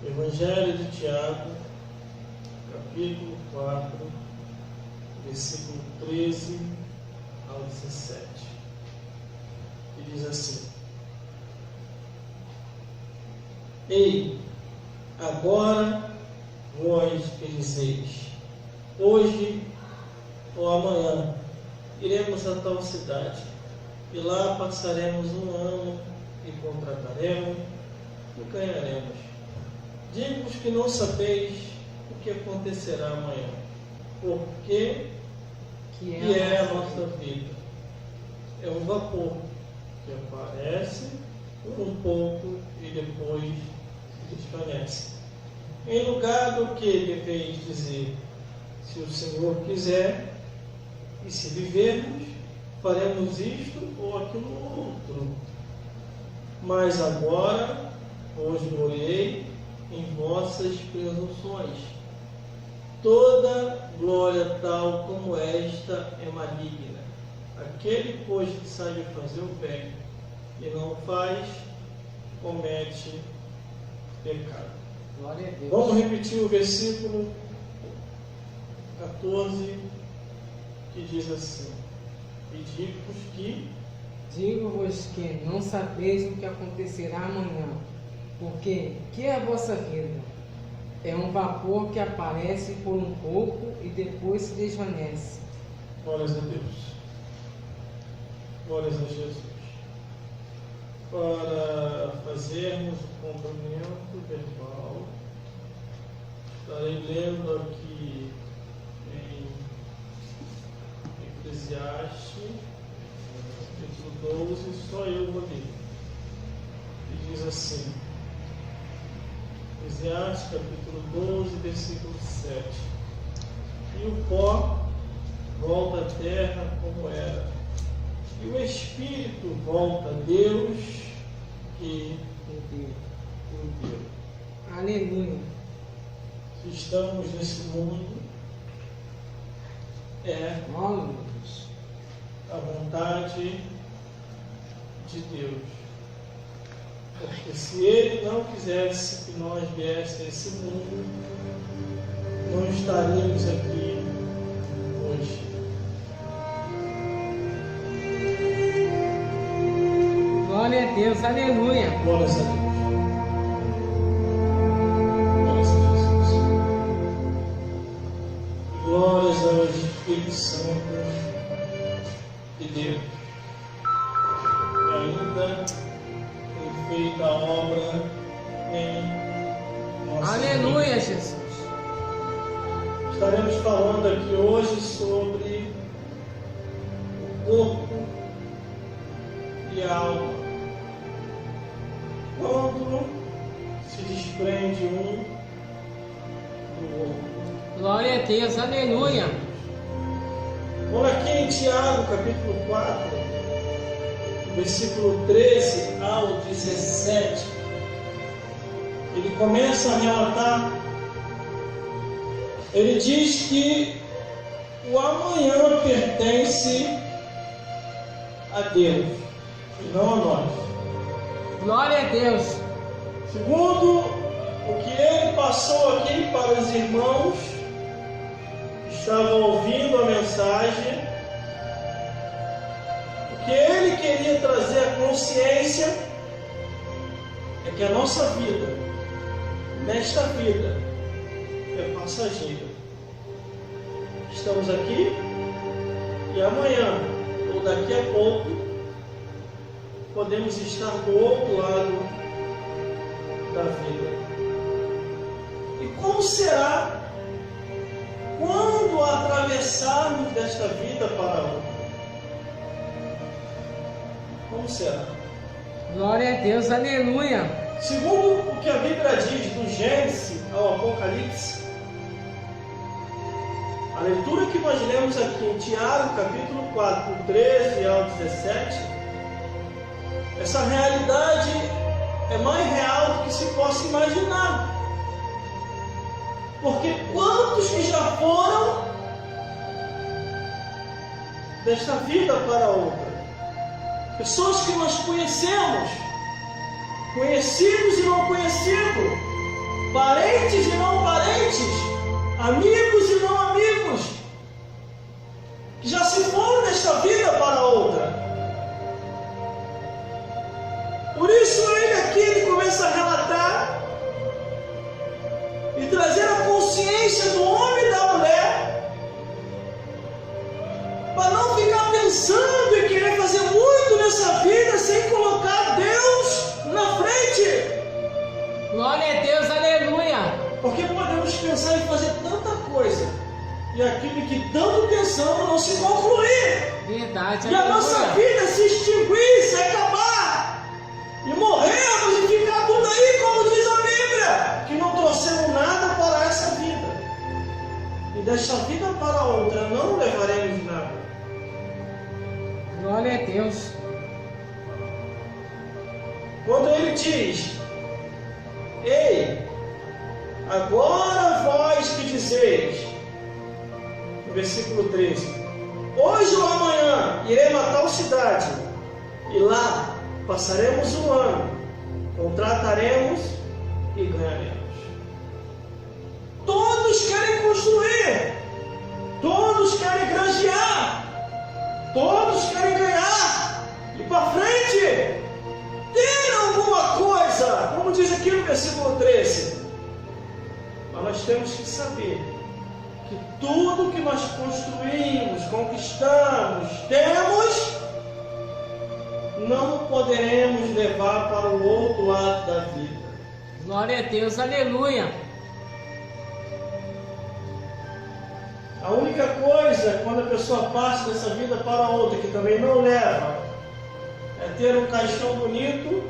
Evangelho de Tiago, capítulo 4, versículo 13 ao 17. Que diz assim: Ei, agora vós que dizeis, hoje ou amanhã iremos a tal cidade, e lá passaremos um ano e contrataremos e ganharemos. Digo-vos que não sabeis o que acontecerá amanhã, porque que é a nossa vida. É um vapor que aparece por um pouco e depois se desvanece. Em lugar do que deveis dizer, se o Senhor quiser, e se vivermos, faremos isto ou aquilo outro. Mas agora vos gloriei em vossas presunções. Toda glória tal como esta é maligna. Aquele, pois, que sabe fazer o bem e não faz, comete pecado. Glória a Deus. Vamos repetir o versículo 14, que diz assim: E digo-vos que Digo-vos que não sabeis o que acontecerá amanhã, porque que é a vossa vida? É um vapor que aparece por um pouco e depois se desvanece. Glórias a Deus. Glórias a Jesus. Para fazermos o cumprimento verbal, estarei lendo aqui em Eclesiastes, capítulo 12, só eu vou ler. E diz assim: Eclesiastes, capítulo 12, versículo 7. E o pó volta à terra como era, e o Espírito volta a Deus que o deu. Aleluia. Se estamos nesse mundo, é Glória a Deus. a vontade de Deus. Porque se Ele não quisesse que nós viéssemos a esse mundo, não estaríamos aqui hoje. Glória a Deus. Aleluia. Glórias a Deus. Glórias a Jesus. Glórias ao Espírito Santo de Deus, que ainda tem feito a obra em nossa Aleluia, vida. Jesus. Estaremos falando aqui hoje sobre o corpo e a alma. Quando se desprende um do outro. Glória a Deus. Aleluia. Olha aqui em Tiago, capítulo 4, versículo 13 ao 17. Ele começa a relatar. Ele diz que o amanhã pertence a Deus e não a nós. Glória a Deus. Segundo o que ele passou aqui para os irmãos que estavam ouvindo a mensagem, o que ele queria trazer à consciência é que a nossa vida, nesta vida, é passageira. Estamos aqui e amanhã, ou daqui a pouco, podemos estar do outro lado da vida. E como será quando atravessarmos desta vida para outra? Como será? Glória a Deus. Aleluia. Segundo o que a Bíblia diz do Gênesis ao Apocalipse, a leitura que nós lemos aqui em Tiago, capítulo 4, do 13 ao 17, essa realidade é mais real do que se possa imaginar. Porque quantos que já foram desta vida para outra? Pessoas que nós conhecemos, conhecidos e não conhecidos, parentes e não parentes, amigos e não amigos, que já se foram desta vida para outra. Por isso ele começa a relatar e trazer a consciência do homem e da mulher, para não ficar pensando em querer fazer muito nessa vida sem colocar Deus na frente. Glória a Deus, aleluia. Porque podemos pensar em fazer tanta coisa e aquilo que tanto pensamos não se concluir. Verdade, E a nossa vida se extinguir, se acabar, e morrermos e ficar tudo aí, como diz a Bíblia, que não trouxemos nada para essa vida. E desta vida para outra não levaremos nada. Glória a Deus. Quando ele diz: ei, agora vós que dizeis, no versículo 13, hoje ou amanhã irei a tal cidade, e lá passaremos um ano, contrataremos e ganharemos. Todos querem construir, todos querem granjear, todos querem ganhar, ir para frente, ter alguma coisa, como diz aqui no versículo 13. Mas nós temos que saber que tudo que nós construímos, conquistamos, temos, não poderemos levar para o outro lado da vida. Glória a Deus, aleluia. A única coisa, quando a pessoa passa dessa vida para outra, que também não leva, é ter um caixão bonito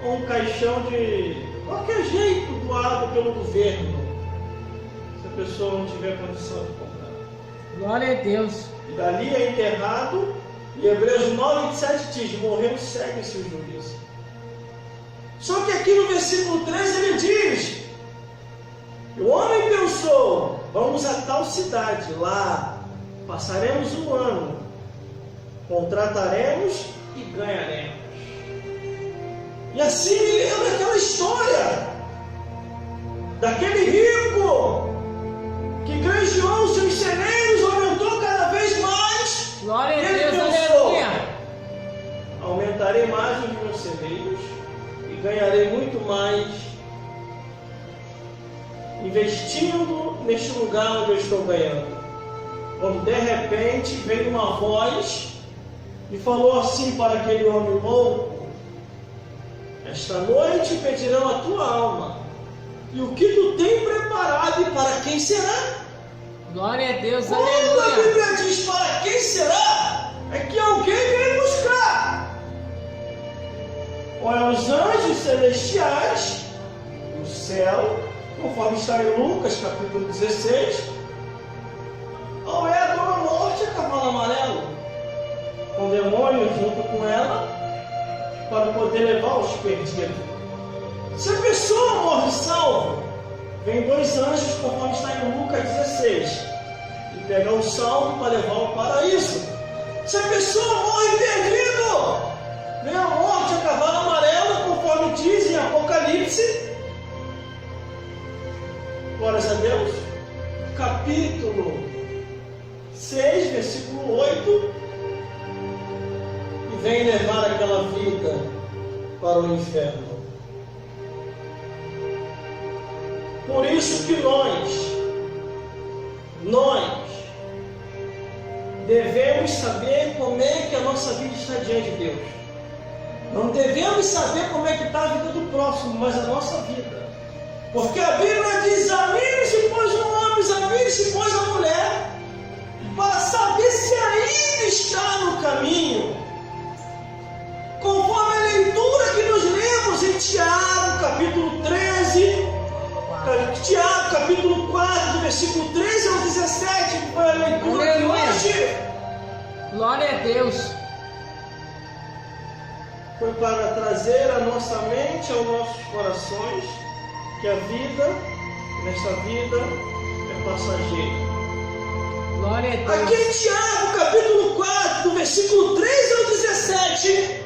ou um caixão de qualquer jeito doado pelo governo, se a pessoa não tiver condição de comprar. Glória a Deus. E dali é enterrado, e Hebreus 9:27 diz: morreu segue seu juízo. Só que aqui no versículo 13 ele diz: o homem pensou, vamos a tal cidade, lá passaremos um ano, contrataremos e ganharemos. E assim me lembra aquela história daquele rico que granjeou seus celeiros, aumentou cada vez mais. Glória a Ele Deus, pensou: aleluia. aumentarei mais os meus celeiros e ganharei muito mais investindo neste lugar onde eu estou ganhando. Quando de repente veio uma voz e falou assim para aquele homem louco: esta noite pedirão a tua alma, e o que tu tem preparado e para quem será? Glória a Deus, Quando a aleluia. Bíblia diz para quem será, é que alguém vem buscar. Ou é os anjos celestiais, o céu, conforme está em Lucas capítulo 16, ou é a Dona Morte, a cavalo amarelo, com demônios junto com ela, para poder levar os perdidos. Se a pessoa morre salvo, vem dois anjos, conforme está em Lucas 16, e pegar o salvo para levar ao paraíso. Se a pessoa morre perdido, vem a morte, a cavalo amarelo, conforme diz em Apocalipse. Glórias a Deus. Capítulo 6, versículo 8. E vem levar aquela vida para o inferno. Por isso que nós devemos saber como é que a nossa vida está diante de Deus. Não devemos saber como é que está a vida do próximo, mas a nossa vida. Porque a Bíblia diz: examine-se, pois, o homem, examine-se, pois, a mulher, para saber se ainda está no caminho. Conforme a leitura que nós lemos em Tiago, capítulo 13, Tiago, capítulo 4, do versículo 13 ao 17, que foi a leitura de hoje. Glória a Deus. Foi para trazer à nossa mente, aos nossos corações, que a vida, nesta vida, é passageira. Glória a Deus. Aqui em Tiago, capítulo 4, do versículo 13 ao 17,